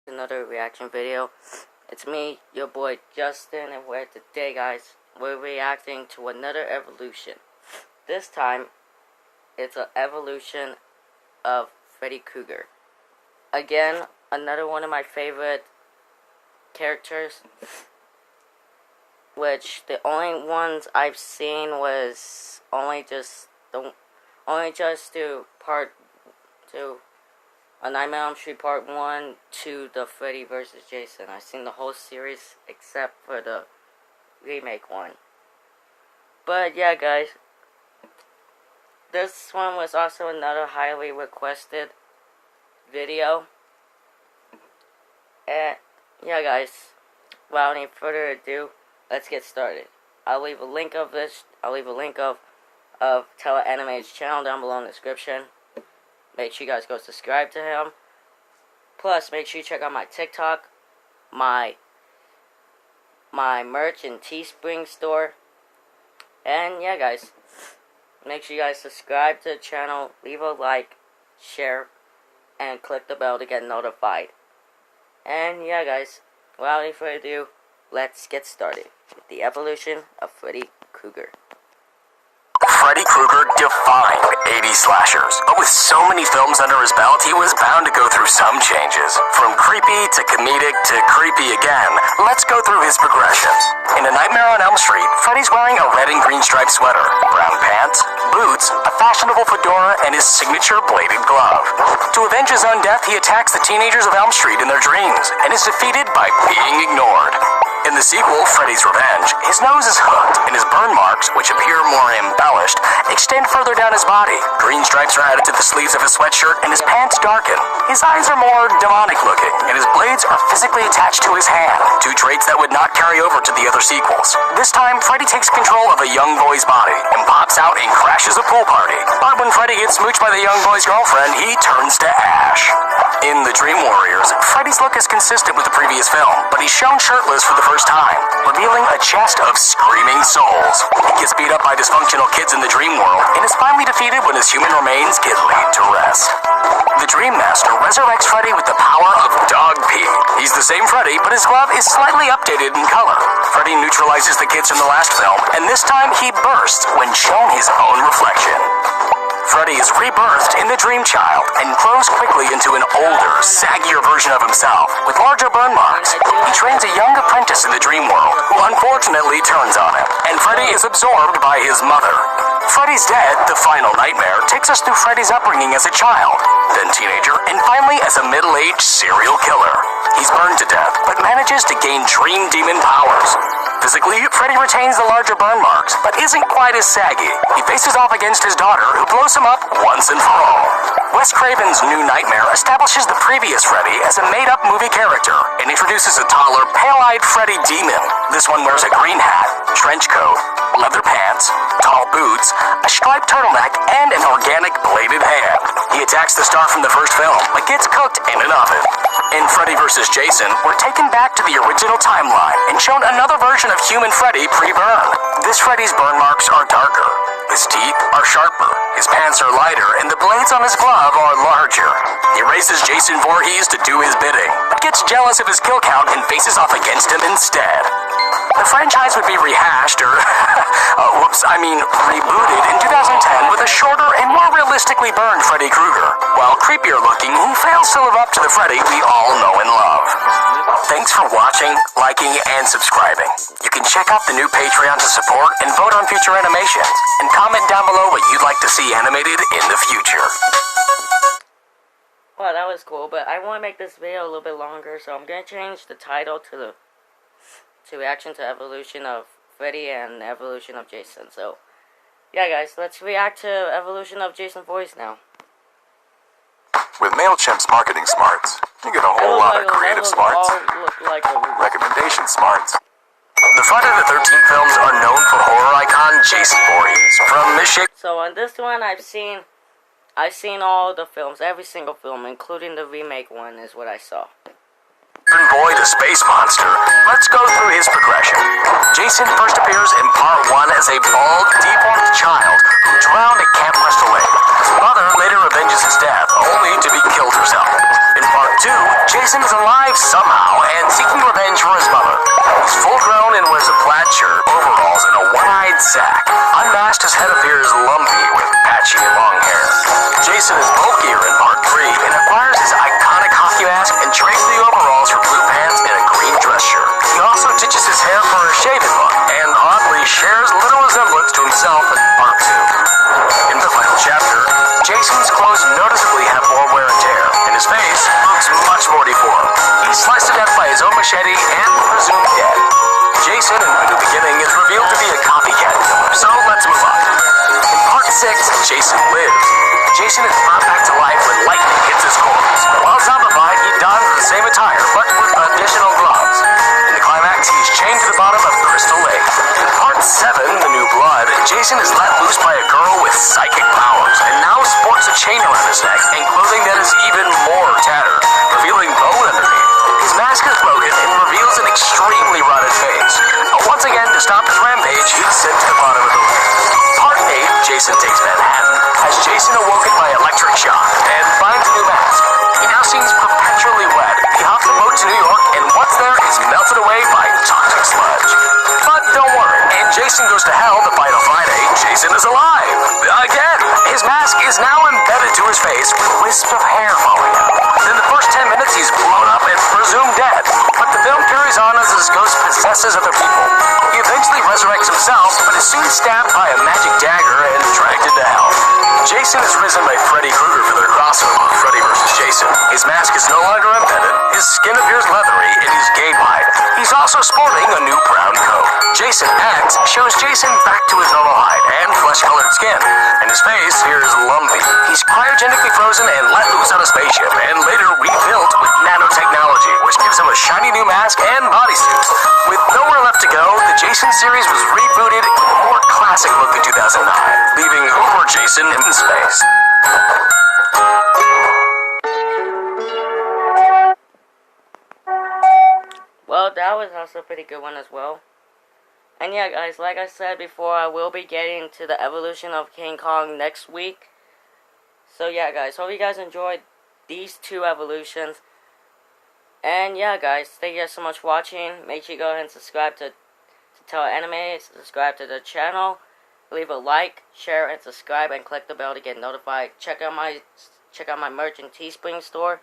Another reaction video. It's me, your boy Justin, and today, guys, we're reacting to another evolution. This time, it's an evolution of Freddy Krueger. Again, another one of my favorite characters, which the only ones I've seen was only just to part 2. A Nightmare on Elm Street Part 1 to the Freddy vs. Jason. I've seen the whole series except for the remake one. But yeah, guys, this one was also another highly requested video. And yeah, guys, without any further ado, let's get started. I'll leave a link of Teleanimate's channel down below in the description. Make sure you guys go subscribe to him. Plus, make sure you check out my TikTok, my merch and Teespring store. And yeah, guys, make sure you guys subscribe to the channel, leave a like, share, and click the bell to get notified. And yeah, guys, without any further ado, let's get started with the evolution of Freddy Krueger. Freddy Krueger defined 80s slashers, but with so many films under his belt, he was bound to go through some changes. From creepy to comedic to creepy again, let's go through his progressions. In A Nightmare on Elm Street, Freddy's wearing a red and green striped sweater, brown pants, boots, a fashionable fedora, and his signature bladed glove. To avenge his own death, he attacks the teenagers of Elm Street in their dreams, and is defeated by being ignored. In the sequel, Freddy's Revenge, his nose is hooked, and his burn marks, which appear more embellished, extend further down his body. Green stripes are added to the sleeves of his sweatshirt, and his pants darken. His eyes are more demonic looking, and his blades are physically attached to his hand, 2 traits that would not carry over to the other sequels. This time, Freddy takes control of a young boy's body, and pops out and crashes a pool party. But when Freddy gets smooched by the young boy's girlfriend, he turns to ash. In The Dream Warriors, Freddy's look is consistent with the previous film, but he's shown shirtless for the first time, revealing a chest of screaming souls. He gets beat up by dysfunctional kids in the dream world, and is finally defeated when his human remains get laid to rest. The Dream Master resurrects Freddy with the power of dog pee. He's the same Freddy, but his glove is slightly updated in color. Freddy neutralizes the kids from the last film, and this time he bursts when shown his own reflection. Freddy is rebirthed in the Dream Child and grows quickly into an older, saggier version of himself with larger burn marks. He trains a young apprentice in the dream world who unfortunately turns on him, and Freddy is absorbed by his mother. Freddy's Dead, the final nightmare, takes us through Freddy's upbringing as a child, then teenager, and finally as a middle-aged serial killer. He's burned to death, but manages to gain dream demon powers. Physically, Freddy retains the larger burn marks, but isn't quite as saggy. He faces off against his daughter, who blows him up once and for all. Wes Craven's New Nightmare establishes the previous Freddy as a made-up movie character, and introduces a taller, pale-eyed Freddy demon. This one wears a green hat, trench coat, leather pants, tall boots, a striped turtleneck, and an organic bladed hand. He attacks the star from the first film, but gets cooked in an oven. In Freddy vs. Jason, we're taken back to the original timeline and shown another version of human Freddy pre-burn. This Freddy's burn marks are darker. His teeth are sharper, his pants are lighter, and the blades on his glove are larger. He races Jason Voorhees to do his bidding, but gets jealous of his kill count and faces off against him instead. The franchise would be rehashed, or, rebooted in 2010 with a shorter and more realistically burned Freddy Krueger. While creepier looking, he fails to live up to the Freddy we all know and love. Thanks for watching, liking, and subscribing. You can check out the new Patreon to support and vote on future animations, and comment down below what you'd like to see animated in the future. Well, that was cool, but I want to make this video a little bit longer, so I'm going to change the title to reaction to evolution of Freddy and evolution of Jason. So, yeah, guys, let's react to evolution of Jason Voorhees now. With MailChimp's marketing smarts, you get a whole lot of creative smarts, recommendation smarts. The Friday the 13th films are known for horror icon Jason Voorhees. From Misshapen. So on this one, I've seen all the films, every single film, including the remake one, is what I saw. boy to space monster, let's go through his progression. Jason first appears in part 1 as a bald, deformed child who drowned at Camp Crystal Lake. His mother later avenges his death, only to be killed herself. In part 2, Jason is alive somehow and seeking revenge for his mother. He's full grown and wears a plaid shirt, overalls, and a one-eyed sack. Unmasked, his head appears lumpy with patchy long hair. Jason is bulkier in part 3 and acquires his iconic hockey mask and trades the overalls for blue pants and a green dress shirt. He also ditches his hair for a shaven look and oddly shares little resemblance to himself in part 2. In the final chapter, Jason's clothes noticeably have more wear and tear, and his face looks much more deformed. He's sliced to death by his own machete and presumed dead. Jason, in the new beginning, is revealed to be a copycat killer, so let's move on. In part 6, Jason lives. Jason is brought back to life when lightning hits his corpse. While zombified, he dons the same attire, but with additional gloves. In the climax, he's chained to the bottom of Crystal Lake. In part 7, The New Blood, Jason is let loose by a girl with psychic powers, and now sports a chain around his neck and clothing that is even more tattered, revealing bone underneath. His mask is broken and reveals an extremely rotted face. Once again, to stop his rampage, he's sent to the bottom of the lake. Part 8, Jason Takes Manhattan, has Jason awoken by electric shock and finds a new mask. He now seems perpetually wet. He hops a boat to New York, and what's there is melted away by toxic sludge. But don't worry, and Jason goes to hell the final Friday. Jason is alive! Again! His mask is now embedded to his face with wisps of hair falling out. In the first 10 minutes, he's blown up and presumed dead. But the film carries on as his ghost possesses other people. He eventually resurrects himself, but is soon stabbed by a magic dagger and dragged into hell. Jason is risen by Freddy Krueger for their crossover, Freddy vs. Jason. His mask is no longer embedded, his skin appears leathery, and he's game-wide. He's also sporting a new brown coat. Jason X shows Jason back to his normal hide and flesh-colored skin, and his face here is lumpy. He's cryogenically frozen and let loose on a spaceship, and later rebuilt with nanotechnology, which gives him a shiny new mask and bodysuit. With nowhere left to go, the Jason series was rebooted with a more classic look in 2009, leaving Uber Jason in space. Well, that was also a pretty good one as well. And yeah, guys, like I said before, I will be getting to the evolution of King Kong next week. So yeah, guys, hope you guys enjoyed these 2 evolutions. And yeah, guys, thank you guys so much for watching. Make sure you go ahead and subscribe to Tell Anime, subscribe to the channel, leave a like, share, and subscribe, and click the bell to get notified. Check out my merch in Teespring store.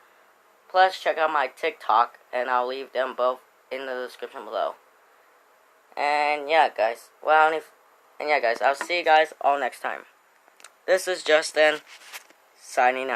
Plus, check out my TikTok, and I'll leave them both in the description below. And yeah, guys. I'll see you guys all next time. This is Justin, signing out.